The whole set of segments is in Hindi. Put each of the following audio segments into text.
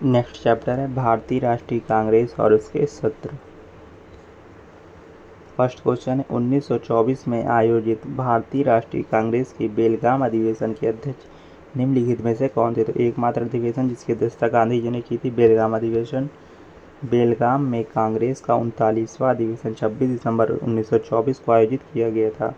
नेक्स्ट चैप्टर है भारतीय राष्ट्रीय कांग्रेस और उसके सत्र। फर्स्ट क्वेश्चन है 1924 में आयोजित भारतीय राष्ट्रीय कांग्रेस के बेलगाम अधिवेशन के अध्यक्ष निम्नलिखित में से कौन थे? तो एकमात्र अधिवेशन जिसकी अध्यक्षता गांधी जी ने की थी, बेलगाम अधिवेशन। बेलगाम में कांग्रेस का 39वां अधिवेशन 26 दिसंबर 1924 को आयोजित किया गया था।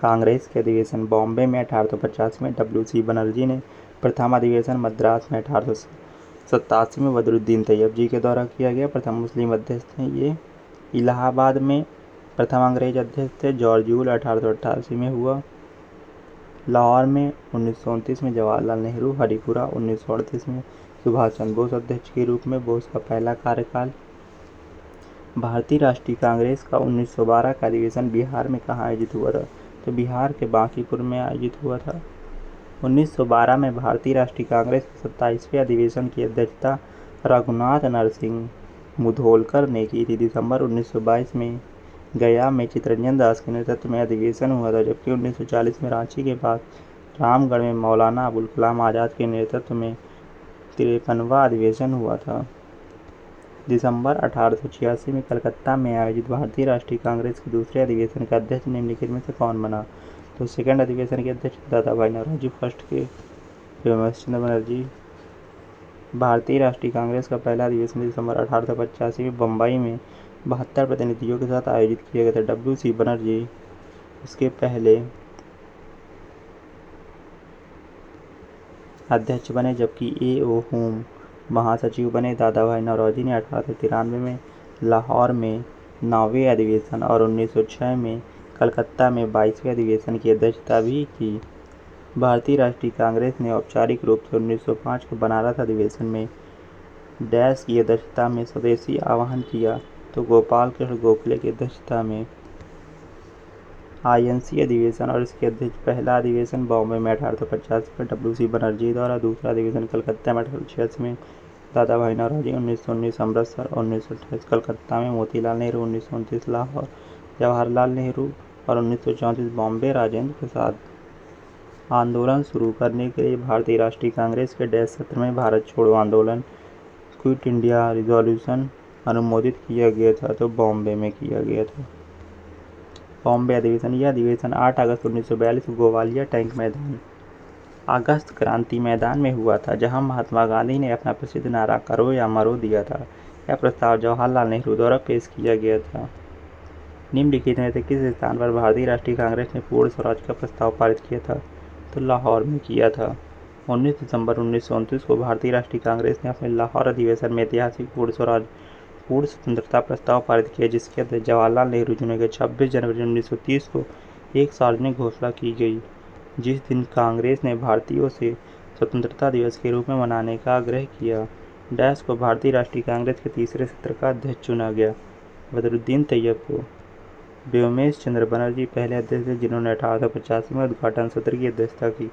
कांग्रेस के अधिवेशन बॉम्बे में 1885 में डब्ल्यू.सी. बनर्जी ने, प्रथम अधिवेशन मद्रास में 1887 में बदरुद्दीन तैयब जी के द्वारा किया गया। प्रथम मुस्लिम अध्यक्ष थे ये। इलाहाबाद में प्रथम अंग्रेज अध्यक्ष थे जॉर्ज यूल, 1888 में हुआ। लाहौर में 1929 में जवाहरलाल नेहरू। हरिपुरा 1938 में सुभाष चंद्र बोस अध्यक्ष के रूप में, बोस का पहला कार्यकाल। भारतीय राष्ट्रीय कांग्रेस का 1912 का अधिवेशन बिहार में कहाँ आयोजित हुआ था? तो बिहार के बांकीपुर में आयोजित हुआ था। 1912 में भारतीय राष्ट्रीय कांग्रेस के 27वें अधिवेशन की अध्यक्षता रघुनाथ नरसिंह मुधोलकर ने की थी। दिसंबर 1922 में गया में चित्तरंजन दास के नेतृत्व में अधिवेशन हुआ था, जबकि 1940 में रांची के पास रामगढ़ में मौलाना अबुल कलाम आज़ाद के नेतृत्व में 53वां अधिवेशन हुआ था। दिसंबर 1886 में कलकत्ता में आयोजित भारतीय राष्ट्रीय कांग्रेस के दूसरे अधिवेशन का अध्यक्ष निम्नलिखित में से कौन बना? तो सेकंड अधिवेशन के अध्यक्ष दादा भाई नौरोजी, फर्स्ट के व्योमेश चंद्र बनर्जी। भारतीय राष्ट्रीय कांग्रेस का पहला अधिवेशन दिसंबर 1885 में बम्बई में 72 प्रतिनिधियों के साथ आयोजित किया गया था। डब्ल्यू.सी. बनर्जी इसके पहले अध्यक्ष बने, जबकि ए.ओ. होम महासचिव बने। दादा भाई नौरोजी ने 1893 में लाहौर में 9वें अधिवेशन और 1906 में कलकत्ता में 22वें अधिवेशन की अध्यक्षता भी की। भारतीय राष्ट्रीय कांग्रेस ने औपचारिक रूप से 1905 के बनारस अधिवेशन में डैश की अध्यक्षता में स्वदेशी आह्वान किया, तो गोपाल कृष्ण गोखले की अध्यक्षता में आईएनसी अधिवेशन और इसके अध्यक्ष। पहला अधिवेशन बॉम्बे में 1850 में डब्ल्यू.सी. बनर्जी द्वारा, दूसरा अधिवेशन कलकत्ता में 1886 में दादा भाई नौरोजी, 1919 अमृतसर और 1928 कलकत्ता में मोतीलाल नेहरू, 1929 लाहौर जवाहरलाल नेहरू और 1934 बॉम्बे राजेंद्र प्रसाद। आंदोलन शुरू करने के लिए भारतीय राष्ट्रीय कांग्रेस के डैश सत्र में भारत छोड़ो आंदोलन, क्विट इंडिया रिजोल्यूशन अनुमोदित किया गया था, तो बॉम्बे में किया गया था। बॉम्बे अधिवेशन, यह अधिवेशन 8 अगस्त 1942 को ग्वालियर टैंक मैदान, अगस्त क्रांति मैदान में हुआ था, जहां महात्मा गांधी ने अपना प्रसिद्ध नारा करो या मरो दिया था। यह प्रस्ताव जवाहरलाल नेहरू द्वारा पेश किया गया था। निम्नलिखित में से किस स्थान पर भारतीय राष्ट्रीय कांग्रेस ने पूर्ण स्वराज का प्रस्ताव पारित किया था? तो लाहौर में किया था। 19 दिसंबर 1929 को भारतीय राष्ट्रीय कांग्रेस ने अपने लाहौर अधिवेशन में ऐतिहासिक पूर्ण स्वराज पूर्ण स्वतंत्रता प्रस्ताव पारित किया, जिसके अध्यक्ष जवाहरलाल नेहरू चुने गए। 26 जनवरी 1930 को एक सार्वजनिक घोषणा की गई, जिस दिन कांग्रेस ने भारतीयों से स्वतंत्रता दिवस के रूप में मनाने का आग्रह किया। डैश को भारतीय राष्ट्रीय कांग्रेस के तीसरे सत्र का अध्यक्ष चुना गया। बदरुद्दीन तैयब को। व्योमेश चंद्र बनर्जी पहले अध्यक्ष थे, जिन्होंने 1885 में उद्घाटन सत्र की अध्यक्षता की,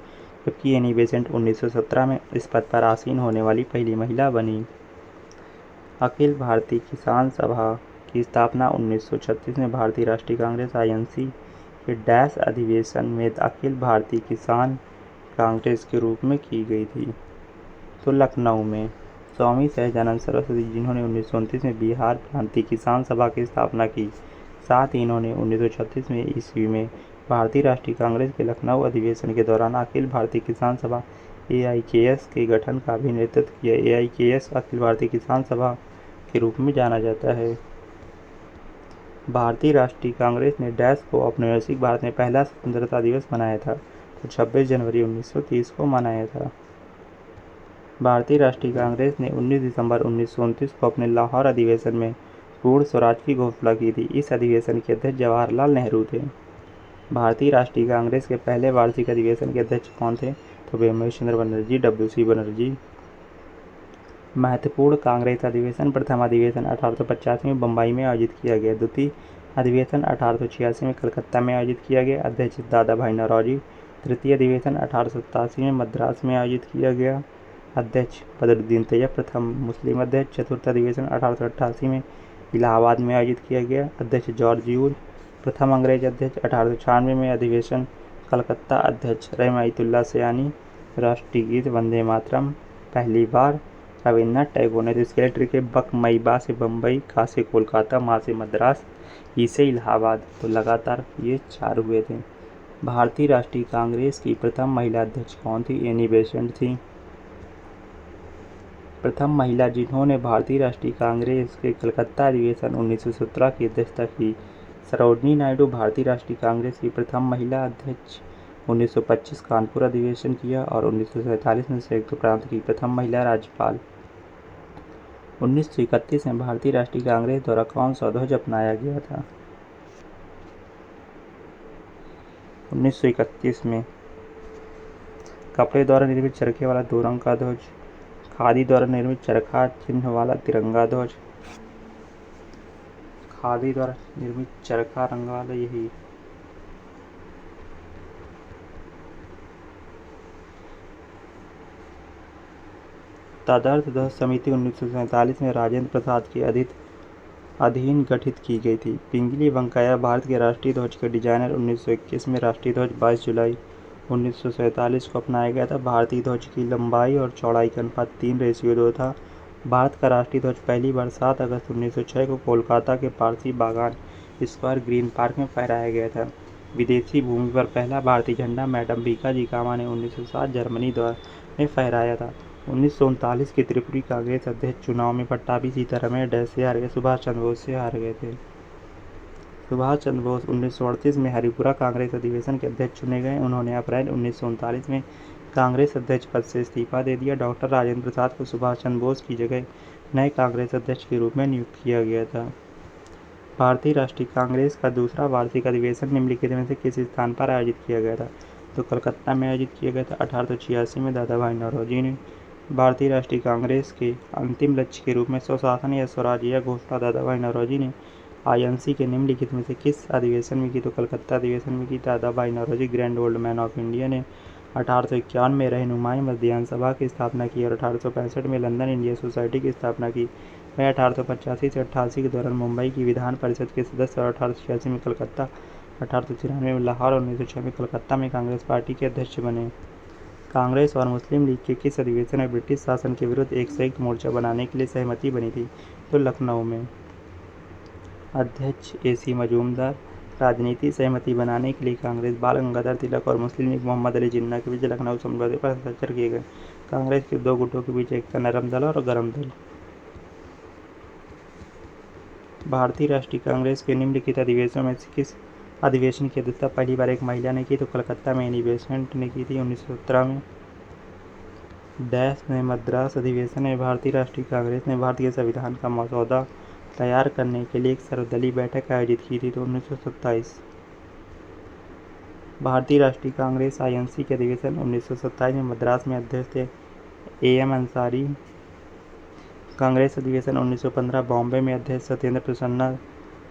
जबकि एनी बेसेंट 1917 में इस पद पर आसीन होने वाली पहली महिला बनी। अखिल भारतीय किसान सभा की स्थापना 1936 में भारतीय राष्ट्रीय कांग्रेस आईएनसी के डैश अधिवेशन में अखिल भारतीय किसान कांग्रेस के रूप में की गई थी। तो लखनऊ में स्वामी सहजानंद सरस्वती, जिन्होंने 1929 में बिहार क्रांति किसान सभा की स्थापना की, साथ ही इन्होंने 1936 में ईस्वी में भारतीय राष्ट्रीय कांग्रेस के लखनऊ अधिवेशन के दौरान अखिल भारतीय किसान सभा AIKS के गठन का भी नेतृत्व किया। AIKS अखिल भारतीय किसान सभा के रूप में जाना जाता है। भारतीय राष्ट्रीय कांग्रेस ने डैश को औपनिवेशिक भारत में पहला स्वतंत्रता दिवस मनाया था, तो 26 जनवरी 1930 को मनाया था। भारतीय राष्ट्रीय कांग्रेस ने 19 दिसंबर 1929 को अपने लाहौर अधिवेशन में पूर्ण स्वराज की घोषणा की थी। इस अधिवेशन के अध्यक्ष जवाहरलाल नेहरू थे। भारतीय राष्ट्रीय कांग्रेस के पहले वार्षिक अधिवेशन के अध्यक्ष कौन थे? तो व्योमेश चंद्र बनर्जी, डब्ल्यू.सी. बनर्जी। महत्वपूर्ण कांग्रेस अधिवेशन, प्रथम अधिवेशन 1885 में बम्बई में आयोजित किया गया। द्वितीय अधिवेशन 1886 में कलकत्ता में आयोजित किया गया, अध्यक्ष दादा भाई नौरोजी। तृतीय अधिवेशन 1887 में मद्रास में आयोजित किया गया, अध्यक्ष बदरुद्दीन तैयब, प्रथम मुस्लिम अध्यक्ष। चतुर्थ अधिवेशन 1888 में इलाहाबाद में आयोजित किया गया, अध्यक्ष जॉर्ज यूल, प्रथम अंग्रेज अध्यक्ष। 1896 में अधिवेशन कलकत्ता, अध्यक्ष रहमतुल्लाह सयानी। राष्ट्रीय गीत वंदे मातरम पहली बार रविन्द्रनाथ टैगोर ने। तो इसके लेटर के बक मई बा से बम्बई, का से कोलकाता, मा से मद्रास, ई से इलाहाबाद। तो लगातार ये 4 हुए थे। भारतीय राष्ट्रीय कांग्रेस की प्रथम महिला अध्यक्ष कौन थी? एनी बेसेंट थी। प्रथम महिला जिन्होंने भारतीय राष्ट्रीय कांग्रेस के कलकत्ता अधिवेशन 1917 की अध्यक्षता की। सरोजिनी नायडू भारतीय राष्ट्रीय कांग्रेस की प्रथम महिला अध्यक्ष। 1925 कानपुर अधिवेशन किया और 1947 में संयुक्त प्रांत की प्रथम महिला राज्यपाल। 1931 में भारतीय राष्ट्रीय कांग्रेस द्वारा कौन सा ध्वज अपनाया गया था? 1931 में कपड़े द्वारा निर्मित चरखे वाला 2 रंग का ध्वज, खादी द्वारा निर्मित चरखा चिन्ह वाला तिरंगा ध्वज, खादी द्वारा निर्मित चरखा रंग वाला यही। तदर्थ ध्वज समिति 1947 में राजेंद्र प्रसाद के अधीन गठित की गई थी। पिंगली वेंकैया भारत के राष्ट्रीय ध्वज के डिजाइनर। 1921 में राष्ट्रीय ध्वज 22 जुलाई 1947 को अपनाया गया था। भारतीय ध्वज की लंबाई और चौड़ाई का अनुपात 3:2 था। भारत का राष्ट्रीय ध्वज पहली बार 7 अगस्त 1906 को कोलकाता के पारसी बागान स्क्वायर ग्रीन पार्क में फहराया गया था। विदेशी भूमि पर पहला भारतीय झंडा मैडम भीकाजी कामा ने 1907 जर्मनी में फहराया था। 1939 के त्रिपुरी कांग्रेस अध्यक्ष चुनाव में पट्टाभी सीतारमण डैश से हार गए। सुभाष चंद्र बोस से हार गए थे। सुभाष चंद्र बोस 1938 में हरिपुरा कांग्रेस अधिवेशन के अध्यक्ष चुने गए। उन्होंने अप्रैल 1939 में कांग्रेस अध्यक्ष पद से इस्तीफा दे दिया। डॉक्टर राजेंद्र प्रसाद को सुभाष चंद्र बोस की जगह नए कांग्रेस अध्यक्ष के रूप में नियुक्त किया गया था। भारतीय राष्ट्रीय कांग्रेस का दूसरा वार्षिक अधिवेशन निम्नलिखित में से किस स्थान पर आयोजित किया गया था? तो कलकत्ता में आयोजित किया गया था। 1886 में दादा भाई नौरोजी ने। भारतीय राष्ट्रीय कांग्रेस के अंतिम लक्ष्य के रूप में स्वशासन या स्वराज यह घोषणा दादा भाई नौरोजी ने आईएनसी के निम्नलिखित में से किस अधिवेशन में की? तो कलकत्ता अधिवेशन में की। Dadabhai Naoroji grand old man of India ने 1851 में रहनुमाई मध्यान्ह सभा की स्थापना की और 1865 में लंदन इंडिया सोसाइटी की स्थापना की। वह 1885 से 88 के दौरान मुंबई की विधान परिषद के सदस्य और 1886 में कलकत्ता, 1893 में लाहौर और 1906 में कलकत्ता में कांग्रेस पार्टी के अध्यक्ष बने। कांग्रेस और मुस्लिम लीग के किस अधिवेशन में ब्रिटिश शासन के विरुद्ध एक संयुक्त मोर्चा बनाने के लिए सहमति बनी थी? तो लखनऊ में। अध्यक्ष AC मजूमदार। राजनीति सहमति बनाने के लिए कांग्रेस, बाल गंगाधर तिलक और मुस्लिम लीग मोहम्मद अली जिन्ना के बीच लखनऊ समझौते पर हस्ताक्षर किए गए। कांग्रेस के 2 गुटों के बीच एकता, नरम दल और गरम दल। भारतीय राष्ट्रीय कांग्रेस के निम्नलिखित अधिवेशनों में से किस अधिवेशन की अध्यक्षता पहली बार एक महिला ने की? तो कलकत्ता में एनी बेसेंट ने की थी 1917 में। डैश में मद्रास अधिवेशन में भारतीय राष्ट्रीय कांग्रेस ने भारतीय संविधान का मसौदा तैयार करने के लिए एक सर्वदलीय बैठक आयोजित की थी। तो 1927। भारतीय राष्ट्रीय कांग्रेस INC के अधिवेशन 1927 में मद्रास में अध्यक्ष थे AM अंसारी। कांग्रेस अधिवेशन 1915 बॉम्बे में अध्यक्ष सत्येंद्र प्रसन्न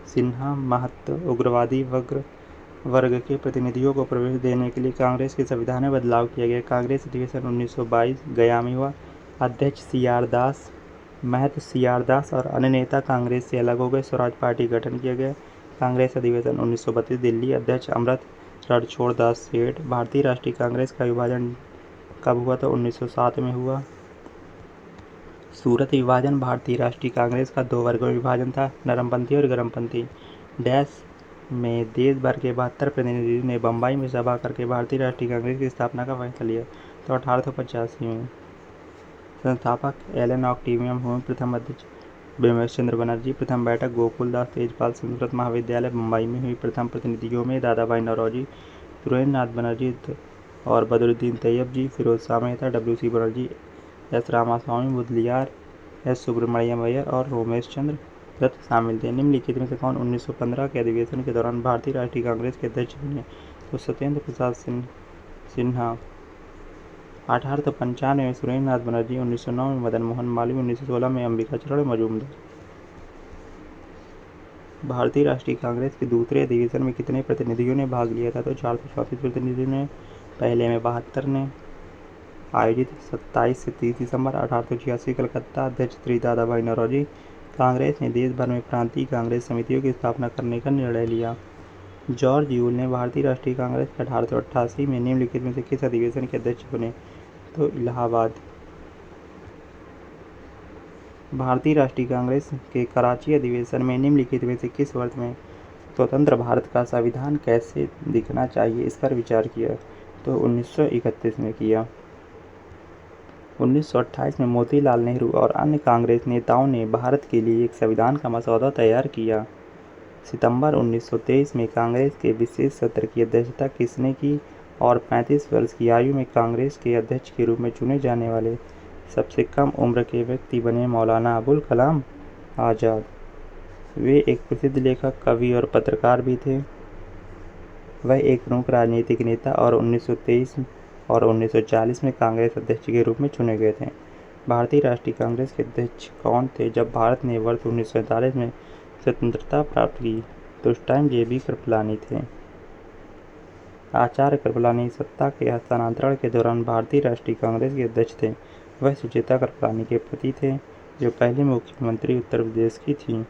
सिन्हा। महत्व उग्रवादी वर्ग के प्रतिनिधियों को प्रवेश देने के लिए कांग्रेस के संविधान में बदलाव किया गया। कांग्रेस अधिवेशन 1922 गया में हुआ। अध्यक्ष CR दास। महत्व CR दास और अन्य नेता कांग्रेस से अलग हो गए। स्वराज पार्टी गठन किया गया। कांग्रेस अधिवेशन 1932 दिल्ली। अध्यक्ष अमृत रणछोड़ दास सेठ। भारतीय राष्ट्रीय कांग्रेस का विभाजन कब हुआ? तो 1907 में हुआ। सूरत विभाजन भारतीय राष्ट्रीय कांग्रेस का 2 वर्गों में विभाजन था, नरमपंथी और गरमपंथी। डैश में देश भर के 72 प्रतिनिधियों ने बम्बई में सभा करके भारतीय राष्ट्रीय कांग्रेस की स्थापना का फैसला लिया। तो 1885 में। संस्थापक एलन ऑक्टेवियम हुए। प्रथम अध्यक्ष बिमल चंद्र बनर्जी। प्रथम बैठक गोकुलदास तेजपाल संस्कृत महाविद्यालय मुंबई में हुई। प्रथम प्रतिनिधियों में दादा भाई नौरोजी, सुरेंद्र नाथ बनर्जी और बदरुद्दीन तैयब जी, Firoz Shah Mehta, WC Banerjee, S Ramaswamy Mudaliar, S Subramaniam Iyer और रोमेश चंद्र दत्त शामिल थे। निम्नलिखित में से कौन 1915 के अधिवेशन के दौरान भारतीय राष्ट्रीय कांग्रेस के अध्यक्ष बने? तो सत्येंद्र प्रसाद सिन्हा। 1895 में सुरेंद्र नाथ बनर्जी, 1909 में मदन मोहन मालवीय, 1916 में अंबिकाचरण मजूमदार। भारतीय राष्ट्रीय कांग्रेस के दूसरे अधिवेशन में कितने प्रतिनिधियों ने भाग लिया था? तो 434 प्रतिनिधियों ने। पहले में 72 ने। आयोजित 27 से 30 दिसंबर 1886 कलकत्ता। अध्यक्ष श्री दादा भाई नौरोजी। कांग्रेस ने देश भर में प्रांतीय कांग्रेस समितियों की स्थापना करने का निर्णय लिया। जॉर्ज यूल ने भारतीय राष्ट्रीय कांग्रेस के 1888 में निम्नलिखित में से किस अधिवेशन के अध्यक्ष बने? तो इलाहाबाद। भारतीय राष्ट्रीय कांग्रेस के कराची अधिवेशन में निम्नलिखित में से किस वर्ष में स्वतंत्र भारत का संविधान कैसे दिखना चाहिए इस पर विचार किया? तो 1931 में किया। 1928 में मोतीलाल नेहरू और अन्य कांग्रेस नेताओं ने भारत के लिए एक संविधान का मसौदा तैयार किया। सितंबर 1923 में कांग्रेस के विशेष सत्र की अध्यक्षता किसने की और 35 वर्ष की आयु में कांग्रेस के अध्यक्ष के रूप में चुने जाने वाले सबसे कम उम्र के व्यक्ति बने मौलाना अबुल कलाम आज़ाद। वे एक प्रसिद्ध लेखक, कवि और पत्रकार भी थे। वह एक प्रमुख राजनीतिक नेता और 1923 और 1940 में कांग्रेस अध्यक्ष के रूप में चुने गए थे। भारतीय राष्ट्रीय कांग्रेस के अध्यक्ष कौन थे जब भारत ने वर्ष 1947 में स्वतंत्रता प्राप्त की? तो उस टाइम JB कृपलानी थे। आचार्य कृपलानी सत्ता के हस्तांतरण के दौरान भारतीय राष्ट्रीय कांग्रेस के अध्यक्ष थे। वह सुचेता कृपलानी के पति थे, जो पहले मुख्यमंत्री उत्तर प्रदेश की थीं।